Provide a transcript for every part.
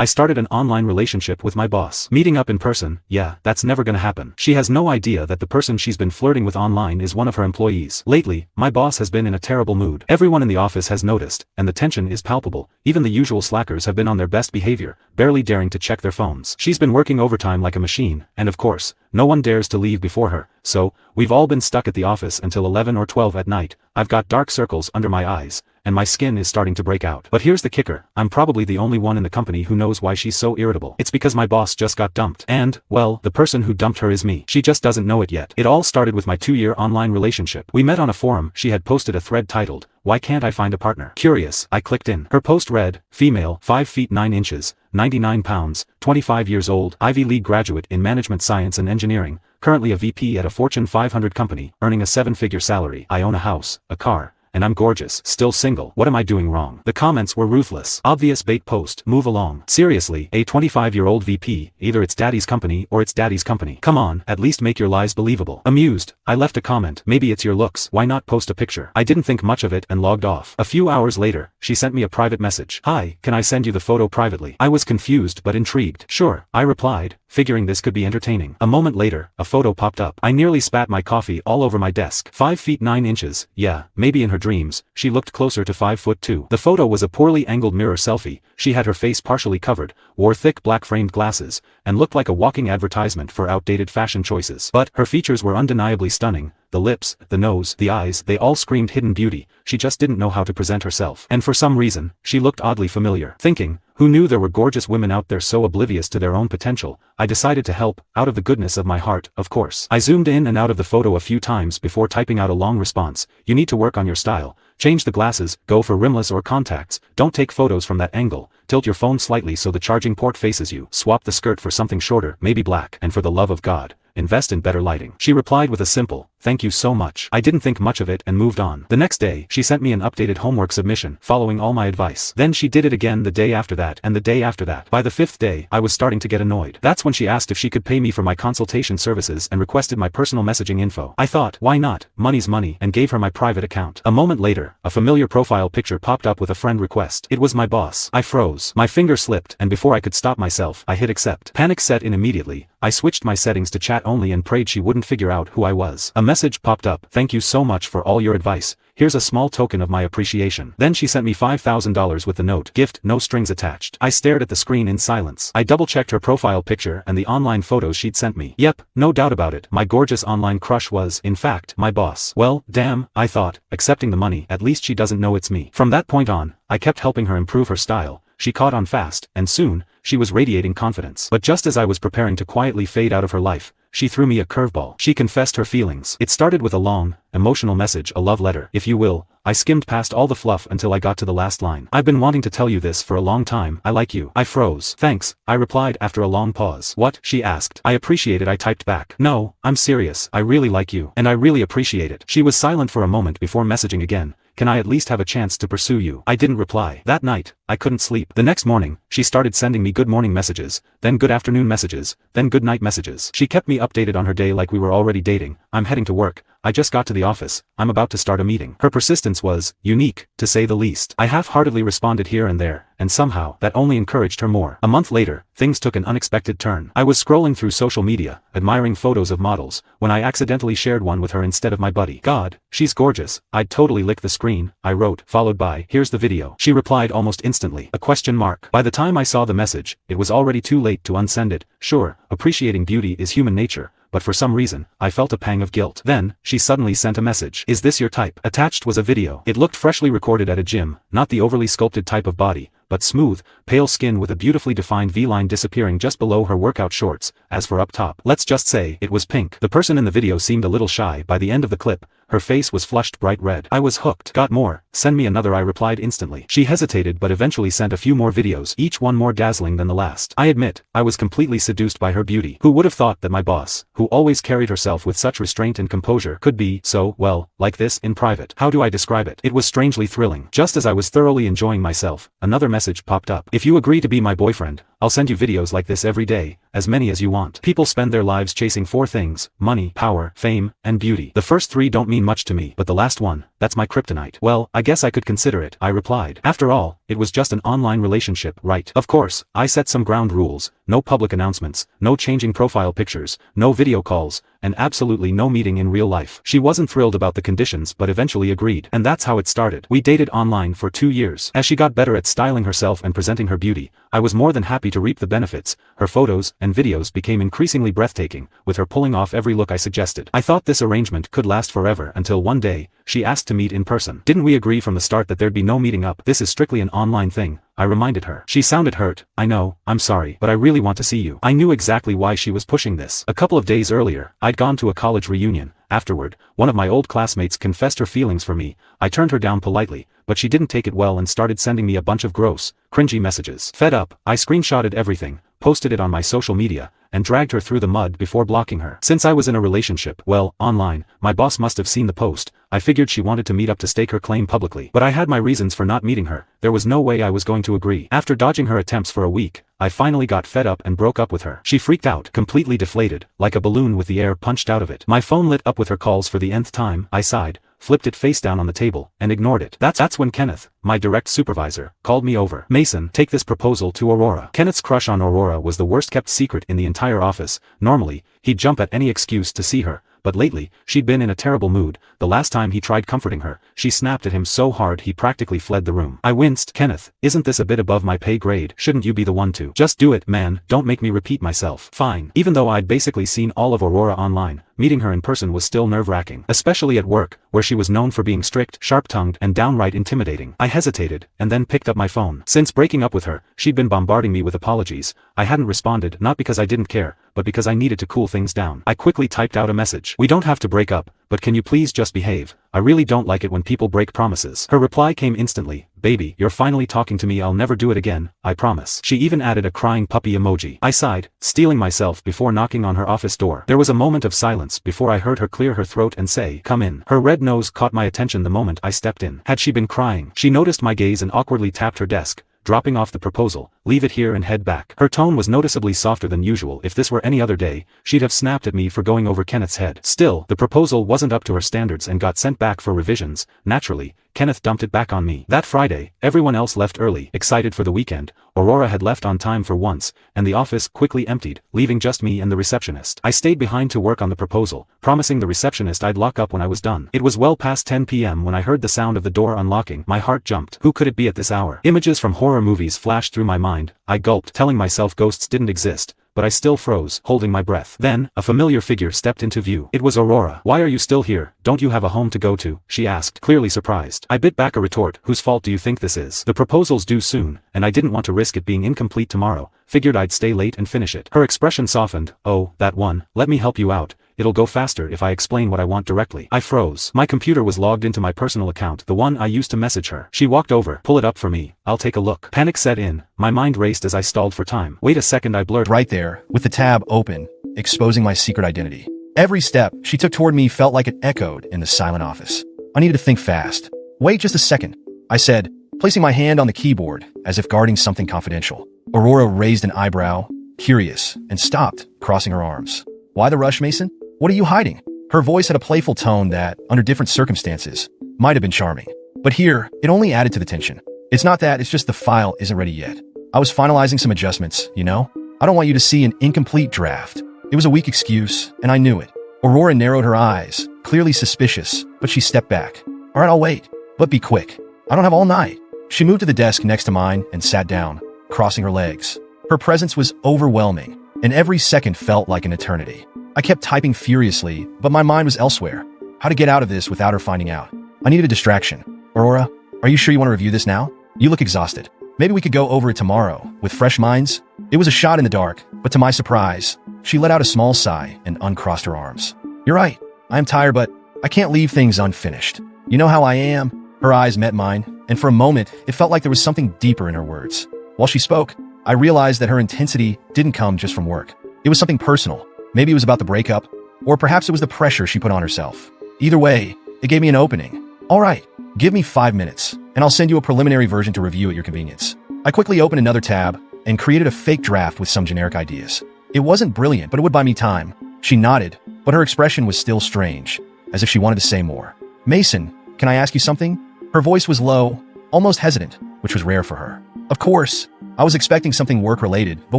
I started an online relationship with my boss. Meeting up in person, yeah, that's never gonna happen. She has no idea that the person she's been flirting with online is one of her employees. Lately, my boss has been in a terrible mood. Everyone in the office has noticed, and the tension is palpable. Even the usual slackers have been on their best behavior, barely daring to check their phones. She's been working overtime like a machine, and of course, no one dares to leave before her, so, we've all been stuck at the office until 11 or 12 at night. I've got dark circles under my eyes, and my skin is starting to break out. But here's the kicker, I'm probably the only one in the company who knows why she's so irritable. It's because my boss just got dumped. And, well, the person who dumped her is me. She just doesn't know it yet. It all started with my 2-year online relationship. We met on a forum. She had posted a thread titled, "Why can't I find a partner?" Curious, I clicked in. Her post read, female, 5 feet 9 inches, 99 pounds, 25 years old, Ivy League graduate in management science and engineering, currently a VP at a Fortune 500 company, earning a 7-figure salary. I own a house, a car, and I'm gorgeous. Still single. What am I doing wrong? The comments were ruthless. Obvious bait post. Move along. Seriously, a 25-year-old VP, either it's daddy's company or it's daddy's company. Come on, at least make your lies believable. Amused, I left a comment. Maybe it's your looks. Why not post a picture? I didn't think much of it and logged off. A few hours later, she sent me a private message. Hi, can I send you the photo privately? I was confused but intrigued. Sure, I replied, figuring this could be entertaining. A moment later, a photo popped up. I nearly spat my coffee all over my desk. 5 feet 9 inches, yeah, maybe in her dreams, she looked closer to 5'2". The photo was a poorly angled mirror selfie. She had her face partially covered, wore thick black framed glasses, and looked like a walking advertisement for outdated fashion choices. But her features were undeniably stunning. The lips, the nose, the eyes, they all screamed hidden beauty. She just didn't know how to present herself. And for some reason, she looked oddly familiar. Thinking, who knew there were gorgeous women out there so oblivious to their own potential? I decided to help, out of the goodness of my heart, of course. I zoomed in and out of the photo a few times before typing out a long response. You need to work on your style. Change the glasses, go for rimless or contacts, don't take photos from that angle, tilt your phone slightly so the charging port faces you, swap the skirt for something shorter, maybe black, and for the love of God, invest in better lighting. She replied with a simple, "Thank you so much." I didn't think much of it and moved on. The next day, she sent me an updated homework submission, following all my advice. Then she did it again the day after that and the day after that. By the 5th day, I was starting to get annoyed. That's when she asked if she could pay me for my consultation services and requested my personal messaging info. I thought, why not, money's money, and gave her my private account. A moment later, a familiar profile picture popped up with a friend request. It was my boss. I froze. My finger slipped, and before I could stop myself, I hit accept. Panic set in immediately. I switched my settings to chat only and prayed she wouldn't figure out who I was. A message popped up. Thank you so much for all your advice. Here's a small token of my appreciation. Then she sent me $5,000 with the note, gift, no strings attached. I stared at the screen in silence. I double-checked her profile picture and the online photos she'd sent me. Yep, no doubt about it. My gorgeous online crush was, in fact, my boss. Well, damn, I thought, accepting the money, at least she doesn't know it's me. From that point on, I kept helping her improve her style. She caught on fast, and soon, she was radiating confidence. But just as I was preparing to quietly fade out of her life, she threw me a curveball. She confessed her feelings. It started with a long, emotional message, a love letter, if you will. I skimmed past all the fluff until I got to the last line. I've been wanting to tell you this for a long time. I like you. I froze. Thanks, I replied after a long pause. What? She asked. I appreciate it, I typed back. No, I'm serious. I really like you. And I really appreciate it. She was silent for a moment before messaging again. Can I at least have a chance to pursue you? I didn't reply. That night, I couldn't sleep. The next morning, she started sending me good morning messages, then good afternoon messages, then good night messages. She kept me updated on her day like we were already dating. I'm heading to work. I just got to the office. I'm about to start a meeting. Her persistence was unique, to say the least. I half-heartedly responded here and there, and somehow, that only encouraged her more. A month later, things took an unexpected turn. I was scrolling through social media, admiring photos of models, when I accidentally shared one with her instead of my buddy. God, she's gorgeous. I'd totally lick the screen, I wrote, followed by, here's the video. She replied almost instantly, a question mark. By the time I saw the message, it was already too late to unsend it. Sure, appreciating beauty is human nature, but for some reason, I felt a pang of guilt. Then, she suddenly sent a message. Is this your type? Attached was a video. It looked freshly recorded at a gym, not the overly sculpted type of body, but smooth, pale skin with a beautifully defined V-line disappearing just below her workout shorts. As for up top, let's just say, it was pink. The person in the video seemed a little shy. By the end of the clip, her face was flushed bright red. I was hooked. Got more? Send me another, I replied instantly. She hesitated but eventually sent a few more videos, each one more dazzling than the last. I admit, I was completely seduced by her beauty. Who would have thought that my boss, who always carried herself with such restraint and composure, could be so, well, like this in private? How do I describe it? It was strangely thrilling. Just as I was thoroughly enjoying myself, another message popped up. If you agree to be my boyfriend, I'll send you videos like this every day, as many as you want. People spend their lives chasing 4 things: money, power, fame, and beauty. The first 3 don't mean much to me, but the last one, that's my kryptonite. Well, I guess I could consider it, I replied. After all, it was just an online relationship, right? Of course, I set some ground rules: no public announcements, no changing profile pictures, no video calls, and absolutely no meeting in real life. She wasn't thrilled about the conditions but eventually agreed. And that's how it started. We dated online for 2 years. As she got better at styling herself and presenting her beauty, I was more than happy to reap the benefits. Her photos and videos became increasingly breathtaking, with her pulling off every look I suggested. I thought this arrangement could last forever until one day, she asked to meet in person. Didn't we agree from the start that there'd be no meeting up? This is strictly an online thing, I reminded her. She sounded hurt. I know, I'm sorry, but I really want to see you. I knew exactly why she was pushing this. A couple of days earlier, I'd gone to a college reunion. Afterward, one of my old classmates confessed her feelings for me. I turned her down politely, but she didn't take it well and started sending me a bunch of gross, cringy messages. Fed up, I screenshotted everything, posted it on my social media, and dragged her through the mud before blocking her. Since I was in a relationship, well, online, my boss must have seen the post. I figured she wanted to meet up to stake her claim publicly. But I had my reasons for not meeting her. There was no way I was going to agree. After dodging her attempts for a week, I finally got fed up and broke up with her. She freaked out, completely deflated, like a balloon with the air punched out of it. My phone lit up with her calls for the nth time. I sighed, flipped it face down on the table, and ignored it. That's when Kenneth, my direct supervisor, called me over. Mason, take this proposal to Aurora. Kenneth's crush on Aurora was the worst kept secret in the entire office. Normally, he'd jump at any excuse to see her, but lately, she'd been in a terrible mood. The last time he tried comforting her, she snapped at him so hard he practically fled the room. I winced. Kenneth, isn't this a bit above my pay grade? Shouldn't you be the one to just do it, man? Don't make me repeat myself. Fine. Even though I'd basically seen all of Aurora online, meeting her in person was still nerve-wracking, especially at work, where she was known for being strict, sharp-tongued, and downright intimidating. I hesitated, and then picked up my phone. Since breaking up with her, she'd been bombarding me with apologies. I hadn't responded, not because I didn't care, but because I needed to cool things down. I quickly typed out a message. We don't have to break up, but can you please just behave? I really don't like it when people break promises. Her reply came instantly. Baby, you're finally talking to me. I'll never do it again, I promise. She even added a crying puppy emoji. I sighed, steeling myself before knocking on her office door. There was a moment of silence before I heard her clear her throat and say, "Come in." Her red nose caught my attention the moment I stepped in. Had she been crying? She noticed my gaze and awkwardly tapped her desk, dropping off the proposal. Leave it here and head back. Her tone was noticeably softer than usual. If this were any other day, she'd have snapped at me for going over Kenneth's head. Still, the proposal wasn't up to her standards and got sent back for revisions. Naturally, Kenneth dumped it back on me. That Friday, everyone else left early, excited for the weekend. Aurora had left on time for once, and the office quickly emptied, leaving just me and the receptionist. I stayed behind to work on the proposal, promising the receptionist I'd lock up when I was done. It was well past 10 p.m. when I heard the sound of the door unlocking. My heart jumped. Who could it be at this hour? Images from horror movies flashed through my mind. I gulped, telling myself ghosts didn't exist, but I still froze, holding my breath. Then, a familiar figure stepped into view. It was Aurora. "Why are you still here? Don't you have a home to go to?" she asked, clearly surprised. I bit back a retort. Whose fault do you think this is? The proposal's due soon, and I didn't want to risk it being incomplete tomorrow. Figured I'd stay late and finish it. Her expression softened. "Oh, that one. Let me help you out. It'll go faster if I explain what I want directly." I froze. My computer was logged into my personal account, the one I used to message her. She walked over. "Pull it up for me. I'll take a look." Panic set in. My mind raced as I stalled for time. "Wait a second," I blurted. Right there, with the tab open, exposing my secret identity. Every step she took toward me felt like it echoed in the silent office. I needed to think fast. "Wait just a second," I said, placing my hand on the keyboard as if guarding something confidential. Aurora raised an eyebrow, curious, and stopped, crossing her arms. "Why the rush, Mason? What are you hiding?" Her voice had a playful tone that, under different circumstances, might have been charming. But here, it only added to the tension. "It's not that, it's just the file isn't ready yet. I was finalizing some adjustments, you know? I don't want you to see an incomplete draft." It was a weak excuse, and I knew it. Aurora narrowed her eyes, clearly suspicious, but she stepped back. "All right, I'll wait. But be quick. I don't have all night." She moved to the desk next to mine and sat down, crossing her legs. Her presence was overwhelming, and every second felt like an eternity. I kept typing furiously, but my mind was elsewhere. How to get out of this without her finding out? I needed a distraction. "Aurora, are you sure you want to review this now? You look exhausted. Maybe we could go over it tomorrow, with fresh minds?" It was a shot in the dark, but to my surprise, she let out a small sigh and uncrossed her arms. "You're right. I am tired, but I can't leave things unfinished. You know how I am." Her eyes met mine, and for a moment, it felt like there was something deeper in her words. While she spoke, I realized that her intensity didn't come just from work. It was something personal. Maybe it was about the breakup, or perhaps it was the pressure she put on herself. Either way, it gave me an opening. "All right, give me 5 minutes, and I'll send you a preliminary version to review at your convenience." I quickly opened another tab and created a fake draft with some generic ideas. It wasn't brilliant, but it would buy me time. She nodded, but her expression was still strange, as if she wanted to say more. "Mason, can I ask you something? Her voice was low, almost hesitant, which was rare for her. Of course, I was expecting something work-related, but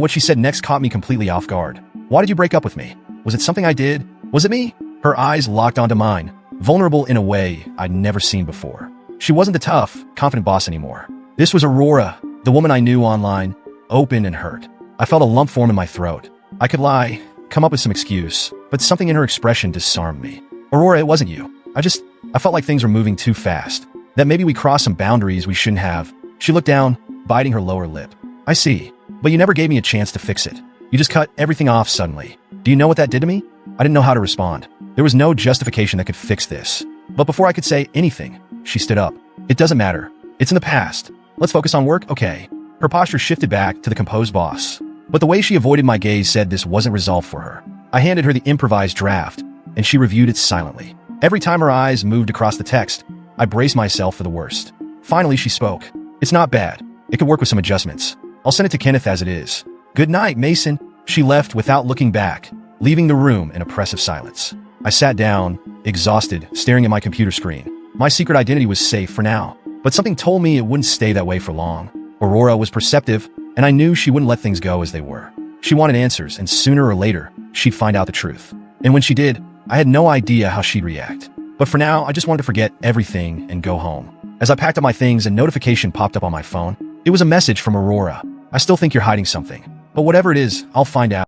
what she said next caught me completely off guard. Why did you break up with me? Was it something I did? Was it me? Her eyes locked onto mine, vulnerable in a way I'd never seen before. She wasn't the tough, confident boss anymore. This was Aurora, the woman I knew online, open and hurt. I felt a lump form in my throat. I could lie, come up with some excuse, but something in her expression disarmed me. Aurora, it wasn't you. I felt like things were moving too fast. That maybe we crossed some boundaries we shouldn't have. She looked down, biting her lower lip. I see. But you never gave me a chance to fix it. You just cut everything off suddenly. Do you know what that did to me? I didn't know how to respond. There was no justification that could fix this. But before I could say anything, she stood up. It doesn't matter. It's in the past. Let's focus on work, okay? Her posture shifted back to the composed boss. But the way she avoided my gaze said this wasn't resolved for her. I handed her the improvised draft, and she reviewed it silently. Every time her eyes moved across the text, I braced myself for the worst. Finally, she spoke. It's not bad. It could work with some adjustments. I'll send it to Kenneth as it is. Good night, Mason. She left without looking back, leaving the room in oppressive silence. I sat down, exhausted, staring at my computer screen. My secret identity was safe for now, but something told me it wouldn't stay that way for long. Aurora was perceptive, and I knew she wouldn't let things go as they were. She wanted answers, and sooner or later, she'd find out the truth. And when she did, I had no idea how she'd react. But for now, I just wanted to forget everything and go home. As I packed up my things, a notification popped up on my phone. It was a message from Aurora. I still think you're hiding something. But whatever it is, I'll find out.